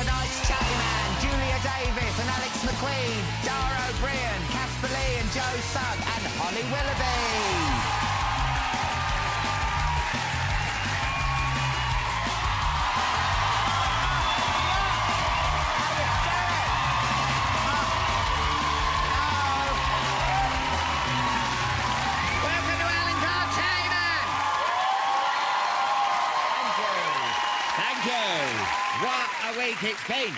tonight's Chatty Man, Julia Davis and Alex Macqueen, Dara O Briain, Casper Lee and Joe Sugg, and Holly Willoughby. What a week it's been.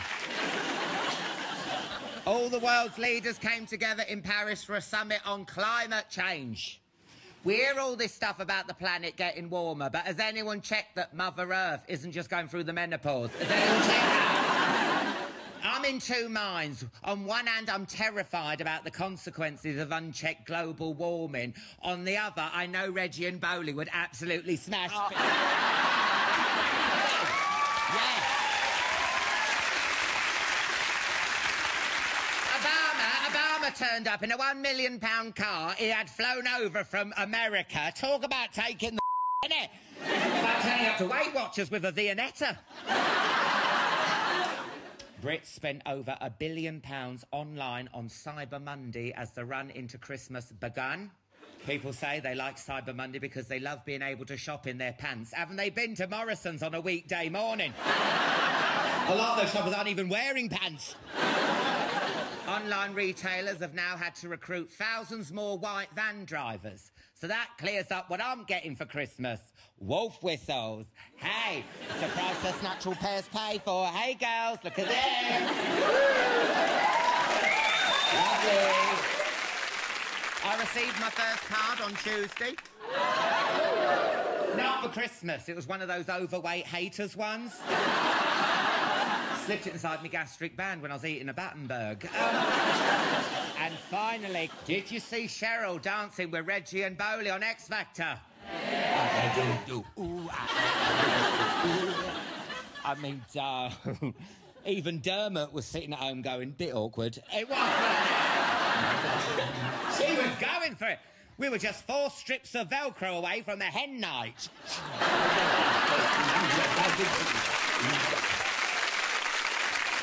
All the world's leaders came together in Paris for a summit on climate change. We hear all this stuff about the planet getting warmer, but has anyone checked that Mother Earth isn't just going through the menopause? Has anyone checked that? I'm in two minds. On one hand, I'm terrified about the consequences of unchecked global warming. On the other, I know Reggie and Bowley would absolutely smash... Yeah. Obama turned up in a £1 million car he had flown over from America. Talk about taking the innit? It's like turning up to Weight Watchers with a Viennetta. Brits spent over £1 billion online on Cyber Monday as the run into Christmas began. People say they like Cyber Monday because they love being able to shop in their pants. Haven't they been to Morrison's on a weekday morning? A lot of those shoppers aren't even wearing pants. Online retailers have now had to recruit thousands more white van drivers. So that clears up what I'm getting for Christmas. Wolf whistles. Hey, it's a priceless natural pairs pay for. Hey, girls, look at this. Lovely. I received my first card on Tuesday. Not for Christmas. It was one of those overweight haters ones. Slipped it inside my gastric band when I was eating a Battenberg. And finally, did you see Cheryl dancing with Reggie and Bowley on X Factor? I mean, even Dermot was sitting at home going, bit awkward. It was. She was going for it. We were just 4 strips of Velcro away from the hen night.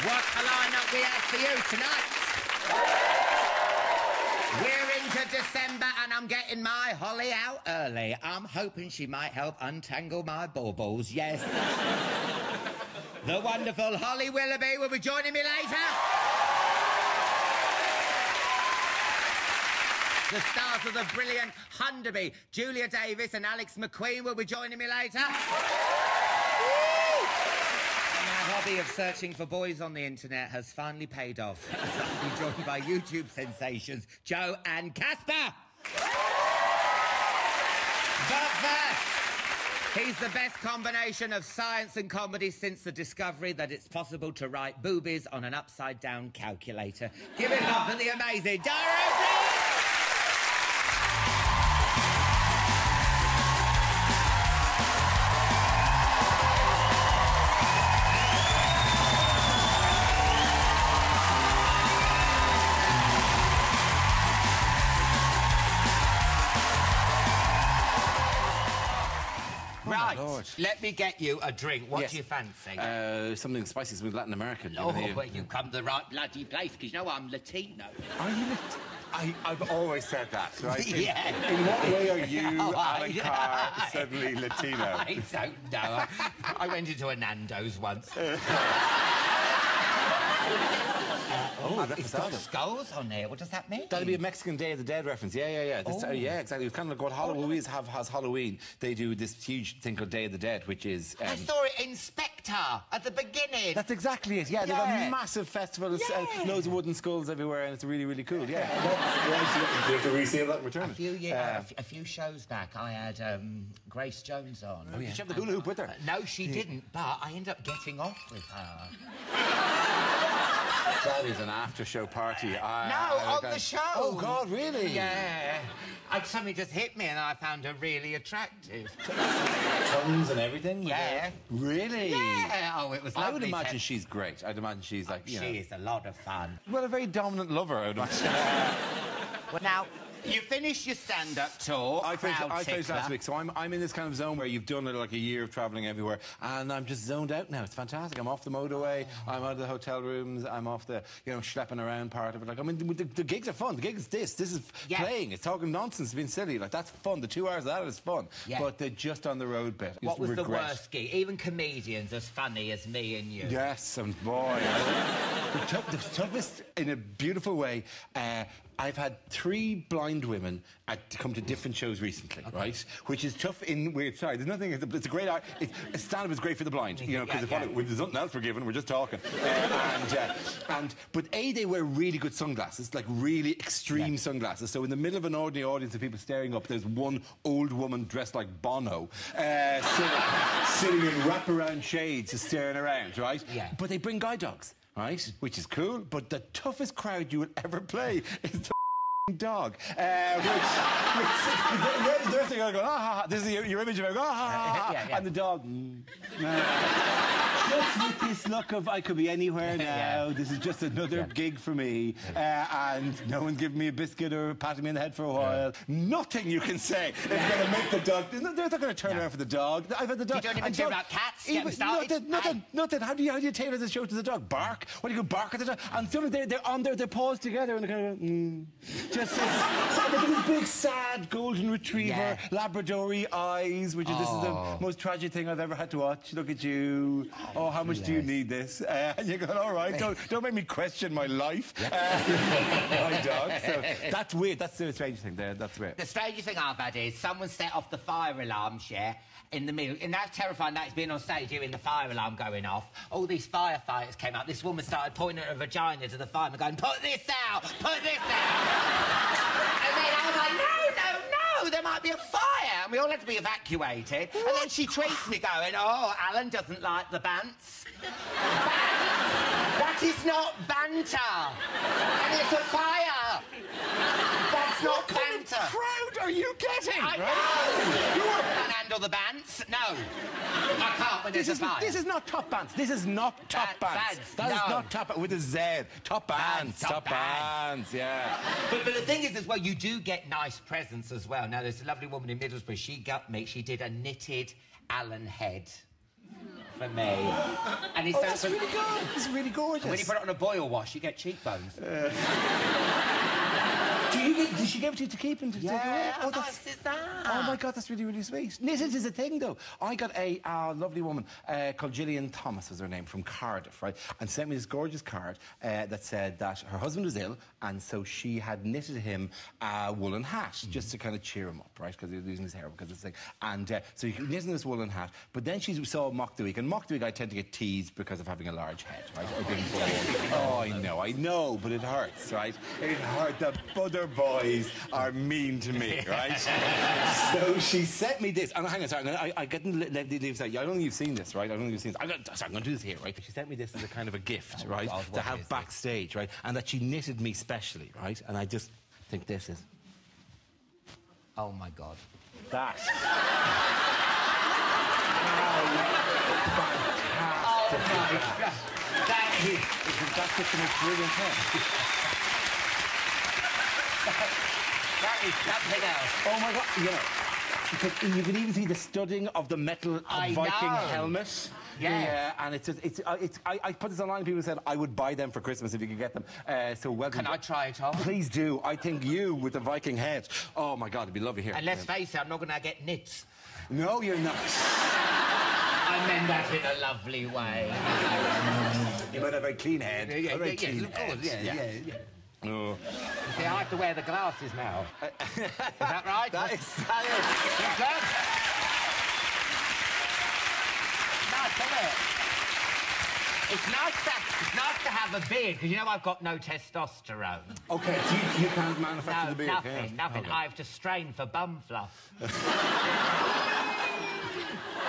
What a lineup we have for you tonight. We're into December and I'm getting my Holly out early. I'm hoping she might help untangle my baubles, yes. The wonderful Holly Willoughby will be joining me later. The stars of the brilliant Hunderby, Julia Davis and Alex Macqueen will be joining me later. My hobby of searching for boys on the internet has finally paid off. I'll be joined by YouTube sensations Joe and Casper. But first, he's the best combination of science and comedy since the discovery that it's possible to write boobies on an upside-down calculator. Give it up for the amazing Dara O Briain! Right, let me get you a drink. What do you fancy? Something spicy, something Latin American. Oh, well, you come to the right bloody place, because you know I'm Latino. Are you I've always said that, right? Yeah. In what way are you, Alan Carr, suddenly Latino? I don't know. I went into a Nando's once. It's got skulls on there. What does that mean? That'd be a Mexican Day of the Dead reference. Yeah. Yeah, exactly. It's kind of like what Halloween has Halloween. They do this huge thing called Day of the Dead, which is... I saw it in Spectre at the beginning. That's exactly it. Yeah, they've a massive festival. Loads of wooden skulls everywhere, and it's really, really cool. Yeah. Do you have to resale that and return it? A few shows back, I had Grace Jones on. Oh, yeah. Did she have the hula hoop with her? No, she didn't, but I ended up getting off with her. That is an after-show party. On the show. Oh, God, really? Yeah. Something just hit me and I found her really attractive. Tongues and everything? Yeah. Really? Yeah. Oh, it was lovely. I would imagine she's great. I'd imagine she's like, She is a lot of fun. Well, a very dominant lover, I would imagine. Well, now, You finished your stand-up tour. I finished last week, so I'm in this kind of zone where you've done like a year of travelling everywhere, and I'm just zoned out now. It's fantastic. I'm off the motorway. I'm out of the hotel rooms. I'm off the, you know, schlepping around part of it. Like, I mean, the gigs are fun. The gig is this. This is playing. It's talking nonsense. It's being silly. Like, that's fun. The 2 hours of that is fun. Yeah. But the just on the road bit. What was the worst gig? Even comedians as funny as me and you. Yes, and boy, the toughest in a beautiful way. I've had 3 blind women come to different shows recently, right? Which is tough in weird side. There's nothing. It's a great art. Stand-up is great for the blind, you know, because there's nothing else we're given. We're just talking. But they wear really good sunglasses, like really extreme sunglasses. So in the middle of an ordinary audience of people staring up, there's one old woman dressed like Bono, sitting in wraparound shades, just staring around, right? Yeah. But they bring guide dogs. Right, which is cool, but the toughest crowd you will ever play is the dog. The rest of you are going, ah, ha, ha. This is your image of it, ah, ha, ha, ha. And the dog, just with this look of, I could be anywhere now, this is just another gig for me, and no one's giving me a biscuit or patting me in the head for a while. Nothing you can say is going to make the dog, they're not going to turn around for the dog. I've had the dog. You don't even care about cats? Nothing. How do you tailor the show to the dog? Bark? What do you go bark at the dog? And suddenly they're on their paws together and they're kind of just this big sad golden retriever, Labrador-y eyes, which is this is the most tragic thing I've ever had to watch. Look at you. Oh, how much do you need this? And you're going, all right, don't make me question my life. My dog. So that's weird. That's the strange thing there. That's weird. The strangest thing I've had is someone set off the fire alarm, in the middle, and that's terrifying. That's being on stage, hearing the fire alarm going off. All these firefighters came out. This woman started pointing her vagina to the fireman, going, "Put this out! Put this out!" And then I was like, no, there might be a fire. And we all had to be evacuated. What? And then she tweets me going, "Oh, Alan doesn't like the bants." That is not banter. And it's a fire. That's not banter. What kind of crowd are you getting? I know. You can't handle the bants. No. I can't when there's a fire. This is not top bands. This is not top bands. That is not top with a Z. Top bands. Top bands. Yeah. But the thing is, as well, you do get nice presents as well. Now, there's a lovely woman in Middlesbrough. She got me. She did a knitted Alan head for me. And it's that's really good. It's really gorgeous. And when you put it on a boil wash, you get cheekbones. Did she give it to you to keep and to take away? Oh, that's that. Oh my God, that's really, really sweet. Knitted is a thing, though. I got a lovely woman called Gillian Thomas, was her name, from Cardiff, right? And sent me this gorgeous card that said that her husband was ill, and so she had knitted him a woolen hat just to kind of cheer him up, right? Because he was losing his hair because of this thing. And so he knitted this woolen hat, but then she saw Mock the Week, and Mock the Week I tend to get teased because of having a large head, right? Or being bald. Oh, I know, but it hurts, right? It hurt. The other boys are mean to me, right? So she sent me this, and hang on, sorry, I get leave. I don't think you've seen this, right? I don't think you've seen this. I'm going to do this here, right? She sent me this as a kind of a gift, right? God, to have backstage, right? And that she knitted me specially, right? And I just think this is. Oh my God. That. Oh my God. That's just the most brilliant thing. That is something else. Oh my God, you know, because you can even see the studding of the metal Viking helmet. Yeah, and I put this online and people said I would buy them for Christmas if you could get them. So welcome. Can I try it on? Please do. I think you with the Viking head. Oh my God, it'd be lovely here. And let's face it, I'm not going to get knits. No, you're not. I meant that in a lovely way. You might have a very clean head. Yeah, of course. Yeah. Oh. See, I have to wear the glasses now. Is that right? That is solid. It's nice to have a beard, because you know I've got no testosterone. OK, so you can't manufacture the beard? Nothing. I have to strain for bum fluff.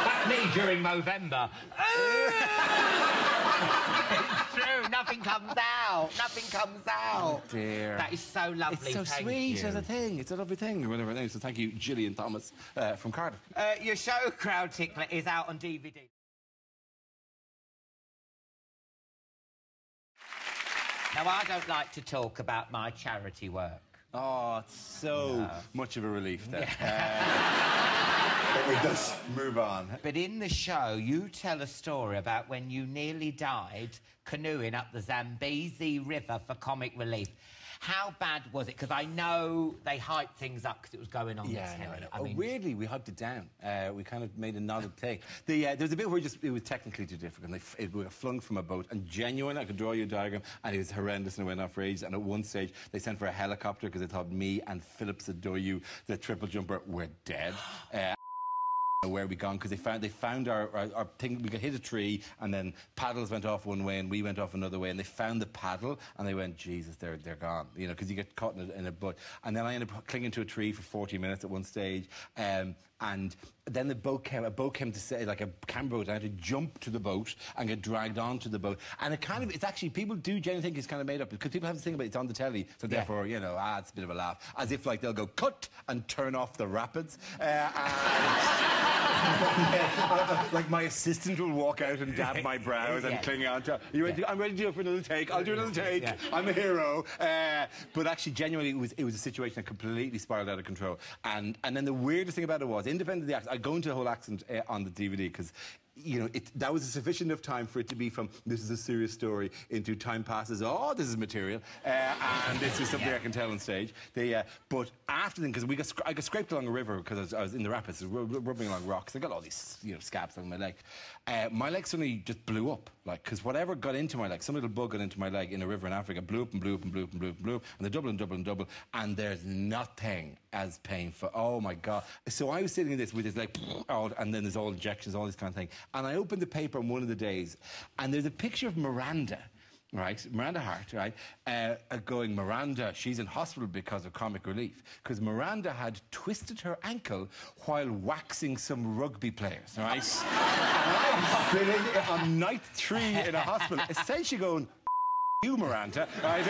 That's me during Movember. It's true, nothing comes out. Oh, dear. That is so lovely. It's so sweet as a thing. It's a lovely thing, whatever her name is. So thank you, Gillian Thomas from Cardiff. Your show, Crowd Tickler, is out on DVD. Now, I don't like to talk about my charity work. Oh, it's so much of a relief then. But we just move on. But in the show, you tell a story about when you nearly died canoeing up the Zambezi River for comic relief. How bad was it? Because I know they hyped things up because it was going on the telly. I mean... weirdly, we hyped it down. We kind of made another take. There was a bit where it was technically too difficult. We were flung from a boat, and genuinely, I could draw you a diagram, and it was horrendous, and it went off for ages. And at one stage, they sent for a helicopter because they thought me and Philip Sadoyu, the triple jumper, were dead. Where we gone because they found our thing. We got hit a tree and then paddles went off one way and we went off another way, and they found the paddle and they went, Jesus, they're gone, you know, because you get caught in a butt. And then I ended up clinging to a tree for 40 minutes at one stage, and then a boat came to say, like a camera boat. I had to jump to the boat and get dragged onto the boat. And it's actually, people do generally think it's kind of made up because people have to think about it's on the telly, so therefore, you know, it's a bit of a laugh. As if, like, they'll go, cut, and turn off the rapids. Like, my assistant will walk out and dab my brows and cling on to... I'm ready to do it for another take. I'll do another take. I'm a hero. But actually, genuinely, it was a situation that completely spiraled out of control. And then the weirdest thing about it was, independent of the accent, I'd go into the whole accent on the DVD because... you know, that was sufficient enough time for it to be from this is a serious story into time passes, oh, this is material, and this is something I can tell on stage. But after then, because I got scraped along a river because I was in the rapids, rubbing along rocks. I got all these, you know, scabs on my leg. My leg suddenly just blew up, like, because whatever got into my leg, some little bug got into my leg in a river in Africa, blew up and blew up and blew up and blew up and blew up, and they double and double and double, and there's nothing as painful. Oh my God! So I was sitting in this with this like, and then there's all injections, all this kind of thing. And I opened the paper on one of the days, and there's a picture of Miranda, right? Miranda Hart, right? Going, Miranda, she's in hospital because of comic relief. Because Miranda had twisted her ankle while waxing some rugby players, right? And I'm sitting on night 3 in a hospital, essentially going, you, Miranda, right,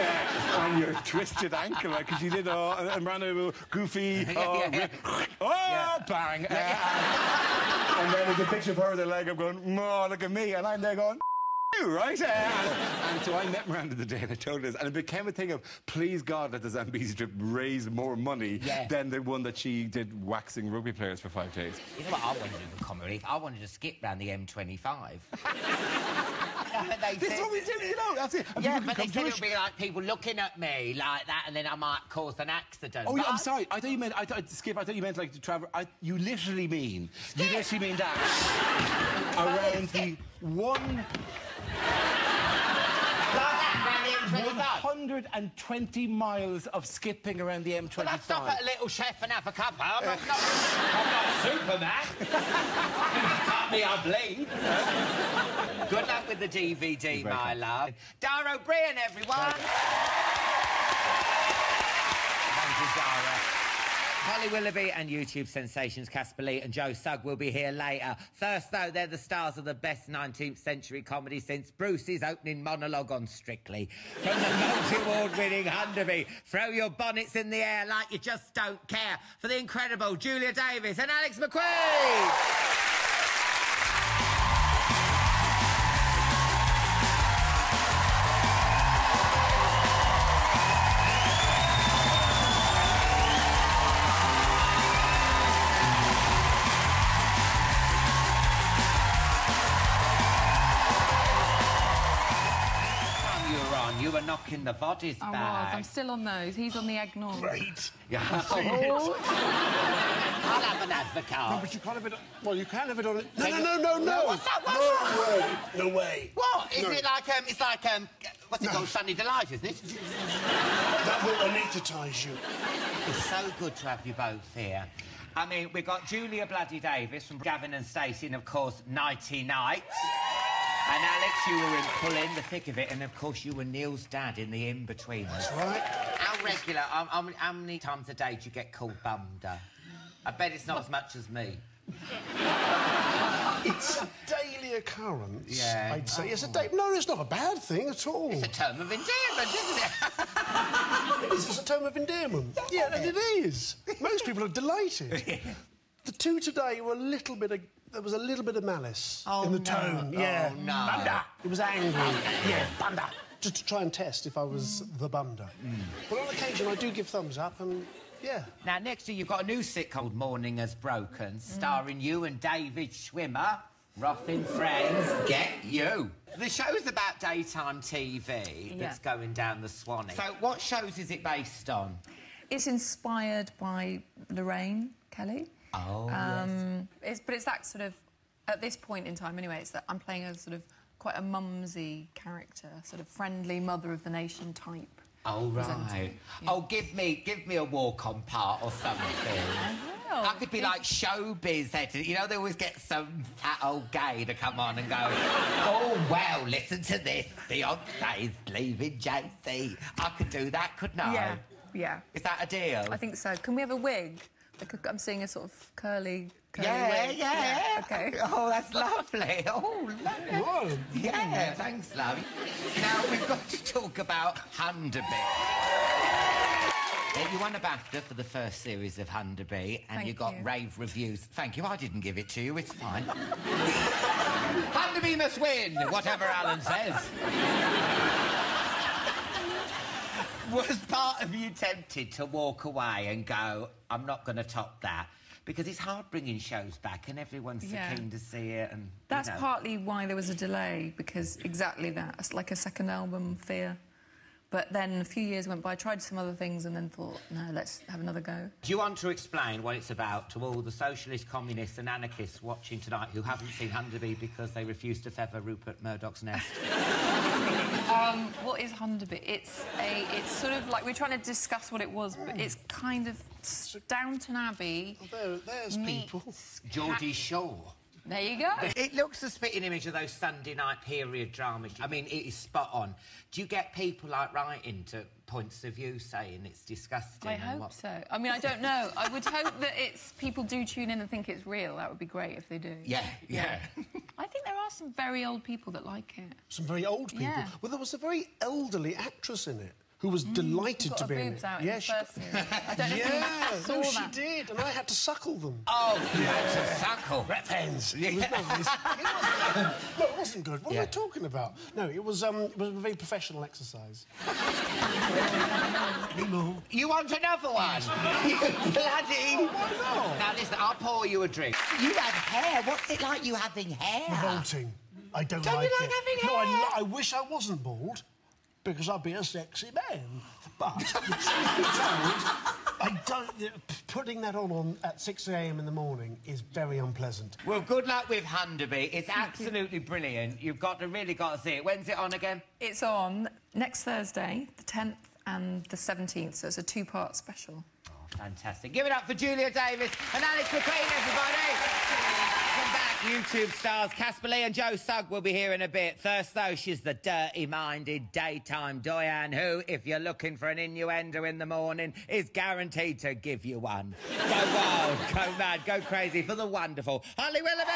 on your twisted ankle, right, because you did, and Miranda, goofy, bang. And then there's a picture of her with her leg up going, oh, look at me, and I'm there going, right? And so I met Miranda the day and I told her this, and it became a thing of, please God, let the Zambezi trip raise more money than the one that she did waxing rugby players for 5 days. You know what I wanted to do for comic relief? I wanted to skip round the M25. This is what we do, you know, that's it. And but they said it would be like people looking at me like that, and then I might cause an accident. Oh, yeah, I'm sorry. I thought you meant, Skip, I thought you meant like to travel. You literally mean that. Around the 120 miles of skipping around the M25. Well, I'd stop at a Little Chef and have a cuppa. I'm not Superman. Cut me, I'll bleed. Good luck with the DVD, my love. Dara O Briain, everyone. Thank you, Dara. Holly Willoughby and YouTube sensations Casper Lee and Joe Sugg will be here later. First, though, they're the stars of the best 19th century comedy since Bruce's opening monologue on Strictly. From the multi-award-winning Hunderby, throw your bonnets in the air like you just don't care, for the incredible Julia Davis and Alex Macqueen. You were knocking the bodies back. I was. I'm still on those. He's on the eggnog. Great. Yeah. Oh. I'll have an advocate. No, but you can't have it... Well, you can have it on it... No. What's that? No way. What? Is it like, it's like, what's it called? Sunny Delight, isn't it? That will anaesthetise you. It's so good to have you both here. I mean, we've got Julia Bloody Davis from Gavin and Stacey, and, of course, Nighty Night. And, Alex, you were in the thick of it, and, of course, you were Neil's dad in the in-between. That's right. How regular, how many times a day do you get called Bumder? I bet it's not as much as me. It's a daily occurrence, yeah. I'd say. It's a day... No, it's not a bad thing at all. It's a term of endearment, isn't it? It's a term of endearment. Yeah, and it is. Most people are delighted. The two today were a little bit of... There was a little bit of malice in the tone. Yeah. Oh, no. Bunda. It was angry. Yeah, Bunda. just to try and test if I was the bunder. But on occasion, I do give thumbs up, and yeah. Now, next year, you've got a new sitcom called Morning Has Broken, starring you and David Schwimmer, Rothin Friends. Get you. The show's about daytime TV that's going down the Swanee. So, what shows is it based on? It's inspired by Lorraine Kelly. Oh, yes. But it's that sort of, at this point in time anyway, it's that I'm playing a sort of quite a mumsy character, sort of friendly mother of the nation type. Oh, right. Yeah. Oh, give me a walk-on part or something. I could be like showbiz editor. You know, they always get some fat old gay to come on and go, oh, well, listen to this. Beyonce's leaving JC. I could do that, couldn't I? Yeah, yeah. Is that a deal? I think so. Can we have a wig? Like I'm seeing a sort of curly wig. Yeah. OK. Oh, that's lovely. Oh, lovely. Yeah, thanks, love. Now, we've got to talk about Hunderby. You won a BAFTA for the first series of Hunderby, and you got rave reviews. Thank you, I didn't give it to you, it's fine. Hunderby must win, whatever Alan says. Was part of you tempted to walk away and go, I'm not going to top that? Because it's hard bringing shows back and everyone's so keen to see it. And that's partly why there was a delay, because exactly that. It's like a second album fear. But then a few years went by, I tried some other things and then thought, no, let's have another go. Do you want to explain what it's about to all the socialists, communists and anarchists watching tonight who haven't seen Hunderby because they refuse to feather Rupert Murdoch's nest? What is Hunderby? It's sort of like, we're trying to discuss what it was, but it's kind of Downton Abbey. Oh, there's people. Geordie Shore. There you go. It looks a spitting image of those Sunday night period dramas. I mean, it is spot on. Do you get people, like, writing to points of view saying it's disgusting? I hope so. I mean, I don't know. I would hope that people do tune in and think it's real. That would be great if they do. Yeah. I think there are some very old people that like it. Some very old people? Yeah. Well, there was a very elderly actress in it who was delighted to be in it. Out in the first series. I don't know if you saw she did, and I had to suckle them. Oh, you had to suckle? Rep hens. It was nice. No, it wasn't good. What am I talking about? No, it was a very professional exercise. You want another one? You bloody... Why not? Now, listen, I'll pour you a drink. You have hair. What's it like, you having hair? Revolting. I don't like it. Don't you like having hair? No, I wish I wasn't bald, because I'd be a sexy man. But, the truth be told, I don't... Putting that on at 6 a.m. in the morning is very unpleasant. Well, good luck with Hunderby. It's absolutely brilliant. You've really got to see it. When's it on again? It's on next Thursday, the 10th and the 17th, so it's a two-part special. Oh, fantastic. Give it up for Julia Davis and Alex Macqueen, everybody. Come back, YouTube stars Casper Lee and Joe Sugg will be here in a bit. First, though, she's the dirty-minded daytime doyen who, if you're looking for an innuendo in the morning, is guaranteed to give you one. Go wild, go mad, go crazy for the wonderful Holly Willoughby!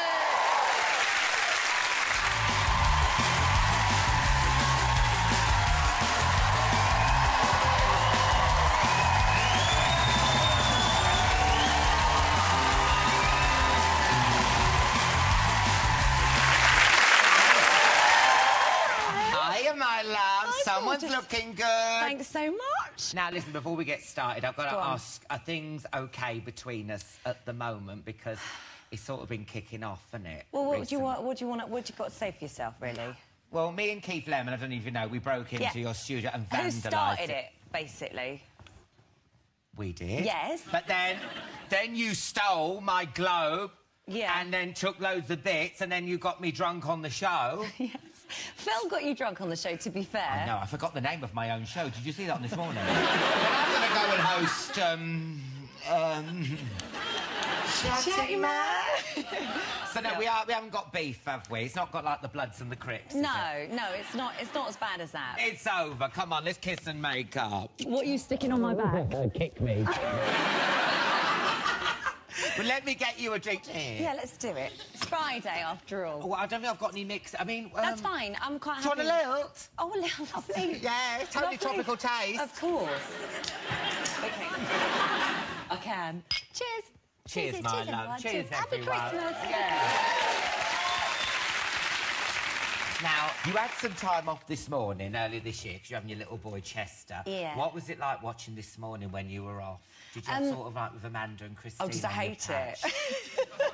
Someone's looking good. Thanks so much. Now, listen, before we get started, I've got to ask, are things OK between us at the moment? Because it's sort of been kicking off, hasn't it? Well, what do you got to say for yourself, really? Well, me and Keith Lemon, I don't even know, we broke into your studio and vandalised Who started it, basically? We did. Yes. But then you stole my globe. Yeah. And then took loads of bits, and then you got me drunk on the show. Yes. Phil got you drunk on the show, to be fair. I know, I forgot the name of my own show. Did you see that on this morning? I'm going to go and host, Chatty man. So no, we haven't got beef, have we? It's not got like the Bloods and the Crips. No, it's not as bad as that. It's over. Come on, let's kiss and make up. What are you sticking on my back? Kick me. Well, let me get you a drink. Yeah, let's do it. It's Friday, after all. Well, I don't think I've got any mix. I mean... That's fine. I'm quite happy. Do you want a lilt? Oh, a little, lovely. Yeah, totally tropical taste. Of course. OK. I can. Cheers. Cheers, my love. Cheers, Happy everyone. Christmas. Yeah. Now, you had some time off this morning, earlier this year, because you're having your little boy, Chester. Yeah. What was it like watching this morning when you were off? Did you have sort of like with Amanda and Christine? Oh, did I hate it?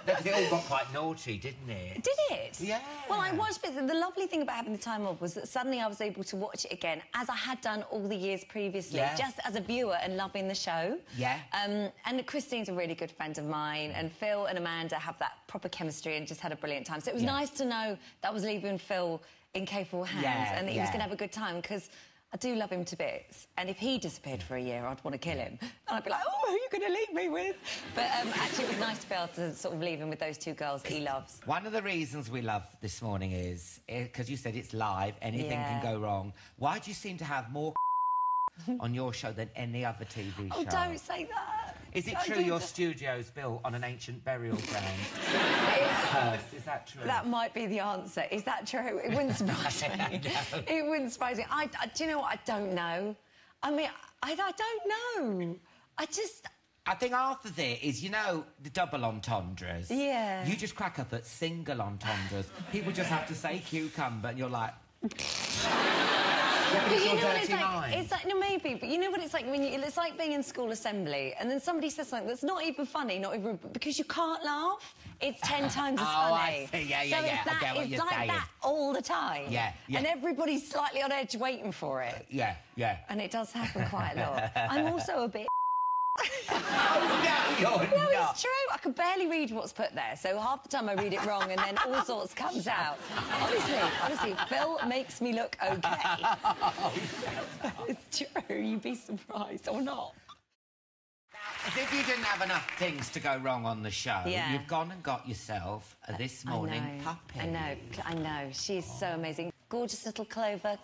No, 'cause it all got quite naughty, didn't it? Did it? Yeah. Well, I watched it. The lovely thing about having the time off was that suddenly I was able to watch it again, as I had done all the years previously, Yeah. just as a viewer and loving the show. Yeah. And Christine's a really good friend of mine, and Phil and Amanda have that proper chemistry and just had a brilliant time. So it was nice to know that I was leaving Phil in capable hands and that he was going to have a good time, because I do love him to bits. And if he disappeared for a year, I'd want to kill him. And I'd be like, oh, who are you going to leave me with? But actually, it was nice to be able to sort of leave him with those two girls that he loves. One of the reasons we love this morning is, because you said it's live, anything can go wrong. Why do you seem to have more on your show than any other TV show? Oh, don't say that. Is it true your studio's built on an ancient burial ground? Is that true? That might be the answer. Is that true? It wouldn't surprise me. It wouldn't surprise me. Do you know what? I don't know. I mean, I don't know. I think half of it is, you know, the double entendres. Yeah. You just crack up at single entendres. People just have to say cucumber and you're like... But you know what it's like? It's like, no, maybe, but you know what it's like when it's like being in school assembly and then somebody says something that's not even funny, not even... because you can't laugh, it's 10 times as funny. Oh, I see. Yeah. I get what you're saying. It's like that all the time. Yeah. And everybody's slightly on edge waiting for it. Yeah. And it does happen quite a lot. I'm also a bit... Oh, no, you're No, not. it's true. I can barely read what's put there, so half the time I read it wrong and then all sorts comes out. Honestly, Phil makes me look okay. It's true. You'd be surprised or not. As if you didn't have enough things to go wrong on the show, you've gone and got yourself this morning puppy. I know. She's so amazing. Gorgeous little Clover.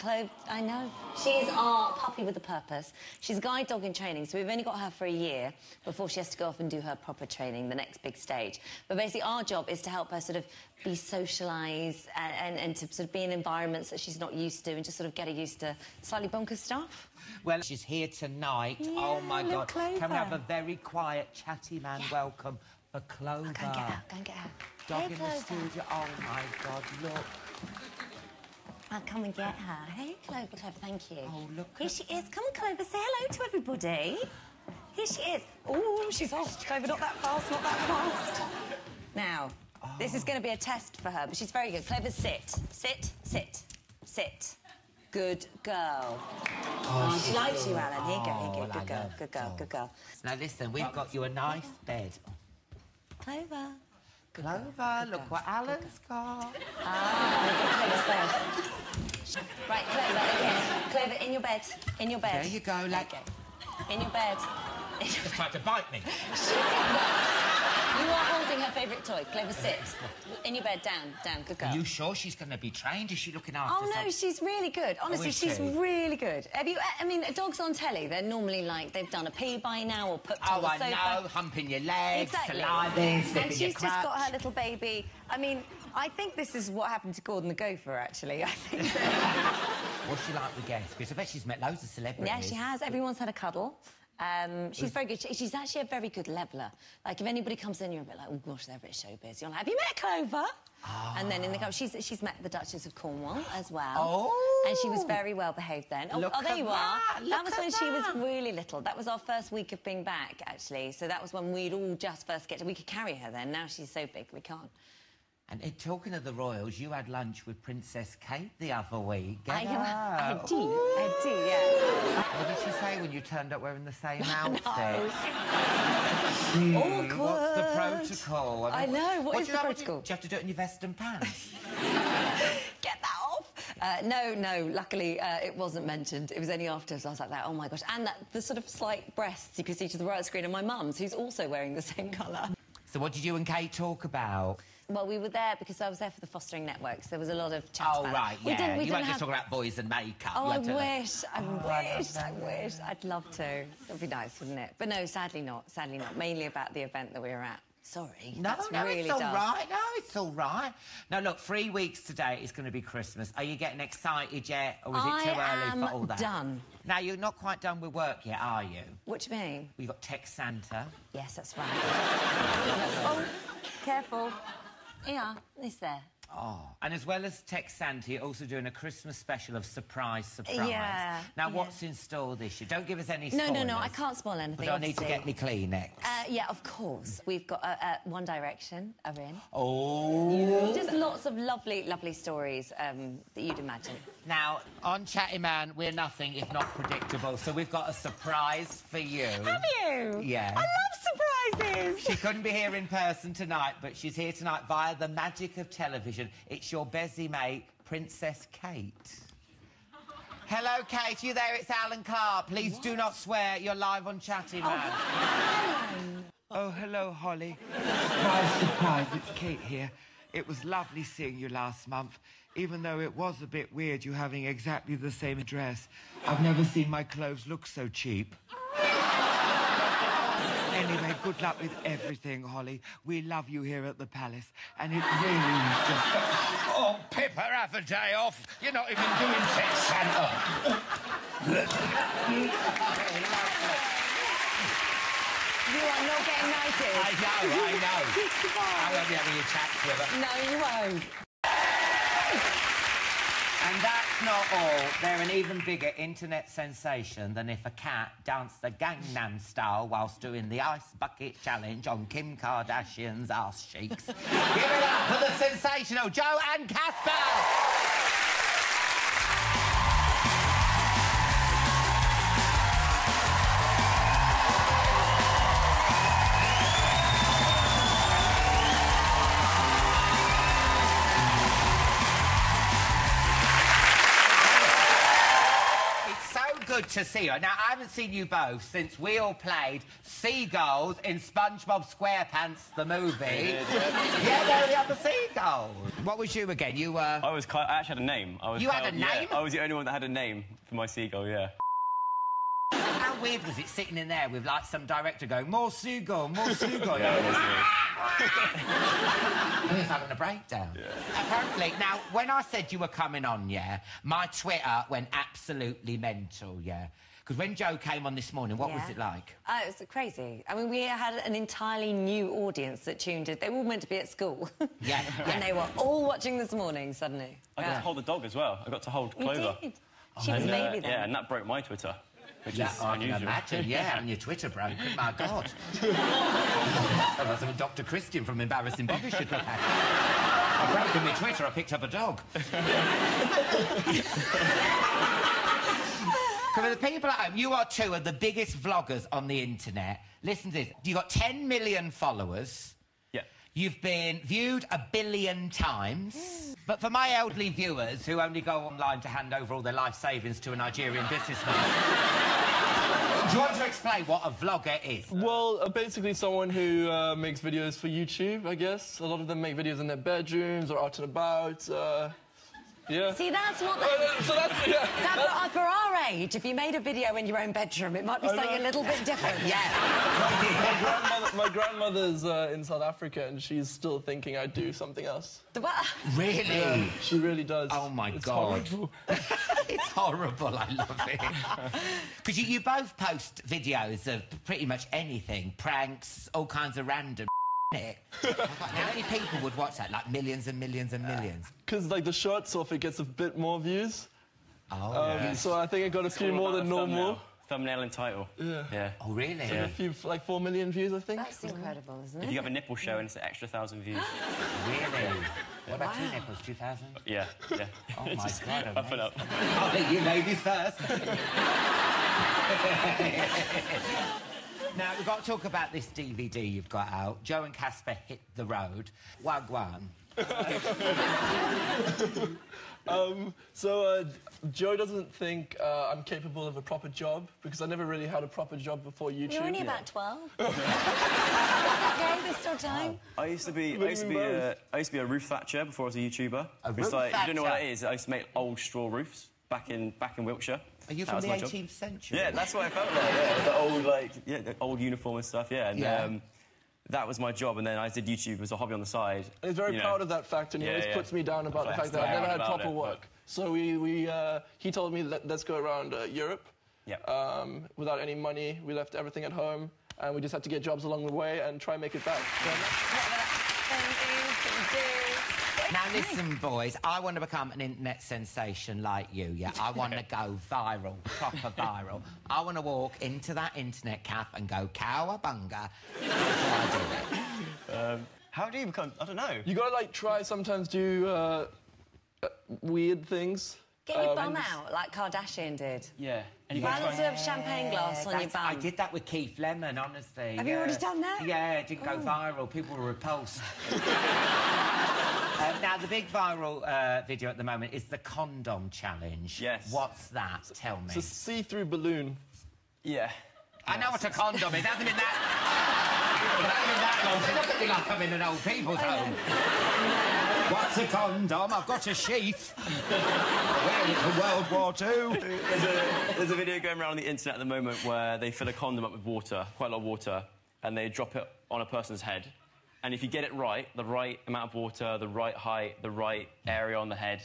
I know. She's our puppy with a purpose. She's a guide dog in training, so we've only got her for a year before she has to go off and do her proper training, the next big stage. But basically, our job is to help her sort of be socialised and to sort of be in environments that she's not used to and just sort of get her used to slightly bonkers stuff. Well, she's here tonight. Yeah, oh, my God. Clover. Can we have a very quiet, chatty man welcome for Clover? Go and get her. Dog Hey, in Clover. the studio. Oh, my God, look. I'll come and get her. Hey, Clover, thank you. Oh, look. Here she is. Come on, Clover, say hello to everybody. Here she is. Oh, she's off. Clover, not that fast, not that fast. Now, this is going to be a test for her, but she's very good. Clover, sit. Sit. Good girl. Oh, she likes you, Alan. Here you go. Good girl. Now, listen, we've got you a nice bed. Clover. Clover, look what Alan's got. Clover's bed. Right, Clover, okay. Clover, in your bed. There you go, like... In your bed. Just tried to bite me. You are holding her favourite toy. Clover, sit. In your bed, down. Good girl. Are you sure she's going to be trained? Is she looking after Oh, no, something? she's really good. Honestly, is she's she? really good. I mean, dogs on telly, they're normally like, they've done a pee by now or put on the sofa. Oh, I know, humping your legs, Exactly. saliving, sniffing And she's your just got crotch. her little baby. I mean, I think this is what happened to Gordon the Gopher, actually. I think What's she like with guests? Because I bet she's met loads of celebrities. Yeah, she has. Everyone's had a cuddle. She's very good. She's actually a very good leveller. Like, if anybody comes in, you're a bit like, oh, gosh, they're a bit showbiz. You're like, have you met Clover? And then in the she's met the Duchess of Cornwall as well. Oh! And she was very well behaved then. Oh, there you are. That was when she was really little. That was our first week of being back, actually. So that was when we'd all just first we could carry her then. Now she's so big, we can't. And talking of the royals, you had lunch with Princess Kate the other week. I do, yeah. What did she say when you turned up wearing the same outfit? Awkward. What's the protocol? I know, what is the protocol? Do you have to do it in your vest and pants? Get that off. No, luckily it wasn't mentioned. It was only afterwards I was like that, oh my gosh. And the sort of slight breasts you could see to the right screen of my mum's, who's also wearing the same colour. So what did you and Kate talk about? Well, we were there because I was there for the fostering network, so there was a lot of chat about it. Right, yeah. We you didn't weren't have... just talking about boys and makeup. Oh, I wish. I'd love to. That'd be nice, wouldn't it? But no, sadly not. Mainly about the event that we were at. Sorry. No, really it's all dull. right. No, it's all right. Now, look, 3 weeks today is going to be Christmas. Are you getting excited yet, or is it too early for all that? Done. Now, you're not quite done with work yet, are you? What do you mean? Well, you've got Tech Santa. Yes, that's right. Oh, careful. Yeah, it's there. Oh, and as well as Tex Santa, you're also doing a Christmas special of Surprise. Yeah. Now, what's in store this year? Don't give us any spoilers. No, I can't spoil anything. But I need to get me Kleenex. Yeah, of course. We've got One Direction are in. Oh. Just lots of lovely, lovely stories that you'd imagine. Now, on Chatty Man, we're nothing if not predictable, so we've got a surprise for you. Have you? Yeah. I love surprises. She couldn't be here in person tonight, but she's here tonight via the magic of television. It's your Bezzy mate, Princess Kate. Hello, Kate. You there? It's Alan Carr. Please do not swear. You're live on Chatty Man. Oh, hello, Holly. Surprise, surprise. It's Kate here. It was lovely seeing you last month, even though it was a bit weird you having exactly the same dress. I've never seen my clothes look so cheap. Anyway, good luck with everything, Holly. We love you here at the Palace, and it really is just... Oh, Pippa, have a day off. You're not even doing Tex Santa. You are not getting knighted. I know. I won't be having a chat with her. No, you won't. And that's not all. They're an even bigger internet sensation than if a cat danced the Gangnam Style whilst doing the ice bucket challenge on Kim Kardashian's ass cheeks. Give it up for the sensational Joe and Casper! Good to see you. Now, I haven't seen you both since we all played seagulls in SpongeBob SquarePants, the movie. Yeah, they're the other seagulls. What was you again? You were... I actually had a name. You had a name? Yeah, I was the only one that had a name for my seagull, yeah. How weird was it sitting in there with, like, some director going, more seagull, more seagull? Yeah, it was weird. He was having a breakdown. Yeah. Apparently, now, when I said you were coming on, yeah, my Twitter went absolutely mental, yeah. Because when Joe came on this morning, what was it like? It was crazy. I mean, we had an entirely new audience that tuned in. They were all meant to be at school. Yeah. And they were all watching this morning, suddenly. I got to hold the dog as well. I got to hold Clover. You did. She was a baby then. Yeah, and that broke my Twitter. Which Yeah, is I unusual. can imagine, yeah, and your Twitter broke. My God. That's what Dr. Christian from Embarrassing Bobby should look at. I broke in my Twitter, I picked up a dog. For the people at home, you are two of the biggest vloggers on the internet. Listen to this. You've got 10 million followers. Yeah. You've been viewed 1 billion times. But for my elderly viewers who only go online to hand over all their life savings to a Nigerian businessman, do you want to explain what a vlogger is? Well, basically someone who makes videos for YouTube, I guess. A lot of them make videos in their bedrooms or out and about. Yeah. See, that's what... So that's, yeah. For our age, if you made a video in your own bedroom, it might be something a little bit different. Yeah. My grandmother's in South Africa, and she's still thinking I'd do something else. What? Really? Yeah, she really does. Oh, my It's God. Horrible. It's horrible, I love it. Because you both post videos of pretty much anything, pranks, all kinds of random How many people would watch that? Like millions and millions and millions? Because, like, the short stuff, it gets a bit more views. Oh, yes. So I think it got a few more than normal. Thumbnail and title. Yeah. Oh, really? Yeah. A few, like 4 million views, I think. That's incredible, isn't it? If you have a nipple show and it's an extra 1,000 views. Really? What about two nipples? 2,000? Yeah. Oh, my God. Up and up. I'll let you ladies first. Now, we've got to talk about this DVD you've got out. Joe and Casper Hit the Road. Wagwan. Joe doesn't think I'm capable of a proper job because I never really had a proper job before YouTube. You're only about 12. Okay, there's still time. I used to be a roof thatcher before I was a YouTuber. A It's roof like, you don't know what thatcher? that is. I used to make old straw roofs back in Wiltshire. Are you from the 18th century? Yeah, that's what I felt like. Yeah, the old uniform and stuff. Yeah, and that was my job. And then I did YouTube as a hobby on the side. And he's very proud of that fact, and he always puts me down about the fact that I've never had proper work. So he told me, let's go around Europe. Without any money, we left everything at home, and we just had to get jobs along the way and try and make it back. Now, listen, boys, I want to become an internet sensation like you, yeah? I want to go viral, proper viral. I want to walk into that internet cafe and go, cowabunga. How do you become... I don't know. You gotta, like, try sometimes do weird things. Get your bum out, like Kardashian did. Yeah. Balance of champagne glass on your bum. I did that with Keith Lemon, honestly. Have you already done that? Yeah, it didn't go viral. People were repulsed. Now, the big viral video at the moment is the condom challenge. Yes. What's that? Tell me. It's a see-through balloon. Yeah. I know what a condom is. It hasn't been that... It hasn't been that long. It doesn't look like I'm in an old people's home. What's a condom? I've got a sheath. Wearing it for World War II. There's a video going around on the internet at the moment where they fill a condom up with water, quite a lot of water, and they drop it on a person's head. And if you get it right, the right amount of water, the right height, the right area on the head,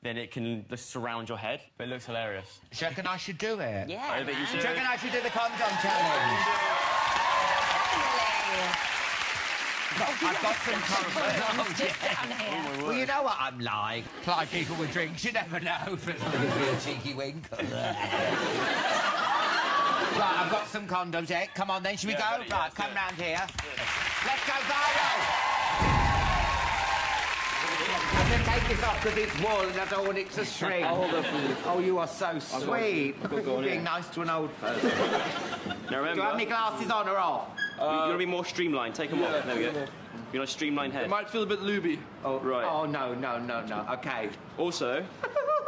then it can just surround your head. But it looks hilarious. Do you reckon I should do it? Yeah, I think you should. Do you reckon I should do the condom challenge? I've got some condoms. Well, you know what I'm like. Ply people with drinks, you never know. Give me a cheeky wink. Right, I've got some condoms, yeah. Come on then, should we go? Right, come round here. Let's go viral! I'm going to take this off because it's wool and I don't want it to shrink. I'll hold that for you. Oh, you are so sweet. Being nice to an old person. Now remember... Do I have my glasses on or off? You're going to be more streamlined. Take them off. There we go. You're not a streamlined head. It might feel a bit looby. Oh, right. Oh, no. OK. Also,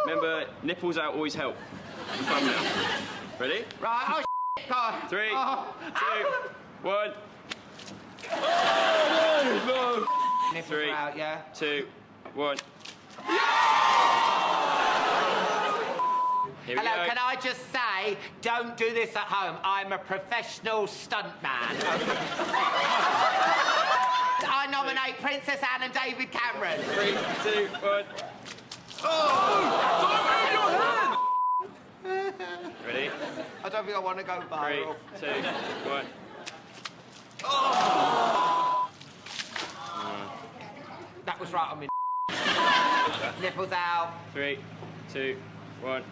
remember, nipples out always help. Come now. Ready? Right, oh, God. 3, 2, 1. No! Nipples 3, out, yeah? 2, 1. Here we Hello, go. can I just say, don't do this at home. I'm a professional stuntman. I nominate Princess Anne and David Cameron. 3, 2, 1. Oh! Don't move your hand! Ready? I don't think I want to go 3, viral. 2, 1. That was right on me. Nipples out. 3, 2, 1.